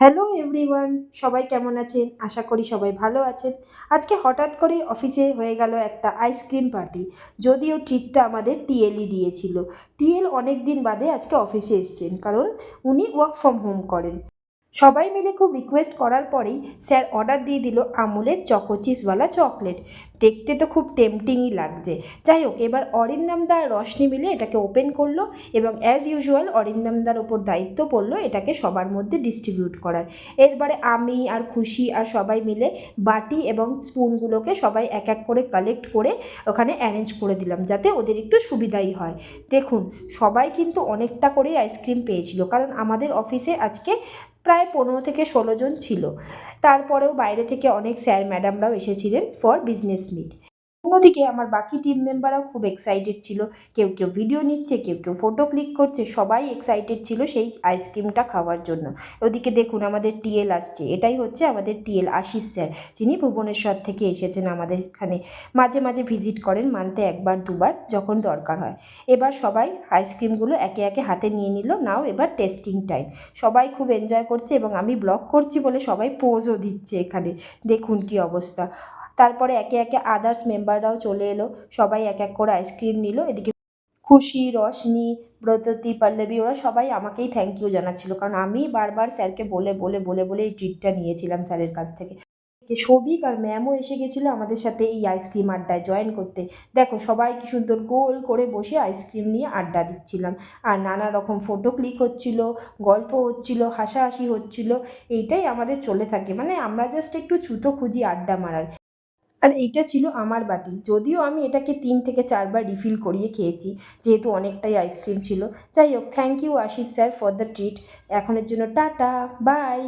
Hello everyone, সবাই কেমন আছেন? আশা করি সবাই ভালো আছেন। আজকে হঠাৎ করে অফিসে হয়ে গেল একটা আইসক্রিম পার্টি। যদিও ট্রিটটা আমাদের টিএলই দিয়েছিল। টিএল অনেক দিন বাদে আজকে অফিসে এসছেন, কারণ উনি ওয়ার্ক ফ্রম হোম করেন। সবাই মিলে খুব রিকোয়েস্ট করার পরেই স্যার অর্ডার দিয়ে দিল আমুলের চকো চিপসওয়ালা চকলেট। দেখতে তো খুব টেম্পটিংই লাগছে। যাই হোক, এবার অরিন্দমদা আর রশনি মিলে এটাকে ওপেন করলো এবং অ্যাজ ইউজুয়াল অরিন্দমদার ওপর দায়িত্ব পড়লো এটাকে সবার মধ্যে ডিস্ট্রিবিউট করার। এরপরে আমি আর খুশি আর সবাই মিলে বাটি এবং স্পুনগুলোকে সবাই এক এক করে কালেক্ট করে ওখানে অ্যারেঞ্জ করে দিলাম, যাতে ওদের একটু সুবিধাই হয়। দেখুন, সবাই কিন্তু অনেকটা করেই আইসক্রিম পেয়েছিল, কারণ আমাদের অফিসে আজকে প্রায় 15 থেকে 16 জন ছিল। তারপরেও বাইরে থেকে অনেক স্যার ম্যাডামরাও এসেছিলেন ফর বিজনেস মিট। অন্যদিকে আমার বাকি টিম মেম্বাররাও খুব এক্সাইটেড ছিল। কেউ কেউ ভিডিও নিচ্ছে, কেউ কেউ ফটো ক্লিক করছে, সবাই এক্সাইটেড ছিল সেই আইসক্রিমটা খাওয়ার জন্য। ওদিকে দেখুন, আমাদের টিএল আসছে। এটাই হচ্ছে আমাদের টিএল আশিস স্যার, যিনি ভুবনেশ্বর থেকে এসেছেন আমাদের এখানে। মাঝে মাঝে ভিজিট করেন, মান্থে একবার দুবার যখন দরকার হয়। এবার সবাই আইসক্রিমগুলো একে একে হাতে নিয়ে নিল। নাও এবার টেস্টিং টাইম। সবাই খুব এনজয় করছে এবং আমি ব্লগ করছি বলে সবাই পোজও দিচ্ছে এখানে। দেখুন কি অবস্থা। তারপরে একে একে আদার্স মেম্বাররাও চলে এলো। সবাই এক এক করে আইসক্রিম নিল। এদিকে খুশি, রশনি, ব্রততী, পল্লবী ওরা সবাই আমাকেই থ্যাংক ইউ জানাচ্ছিল, কারণ আমি বারবার স্যারকে বলে বলে বলে বলে এই ট্রিটটা নিয়েছিলাম স্যারের কাছ থেকে। যে সৌভিক আর ম্যামও এসে গেছিলো আমাদের সাথে এই আইসক্রিম আড্ডায় জয়েন করতে। দেখো, সবাই কি সুন্দর গোল করে বসে আইসক্রিম নিয়ে আড্ডা দিচ্ছিলাম। আর নানা রকম ফটো ক্লিক হচ্ছিল, গল্প হচ্ছিল, হাসাহাসি হচ্ছিল। এইটাই আমাদের চলে থাকে, মানে আমরা জাস্ট একটু ছুতো খুঁজি আড্ডা মারার। আর এইটা ছিল আমার বাটি, যদিও আমি এটাকে 3 থেকে 4 বার রিফিল করিয়ে খেয়েছি, যেহেতু অনেকটাই আইসক্রিম ছিল। যাই হোক, thank you Ashish sir for the treat. এখনের জন্য টাটা, বাই।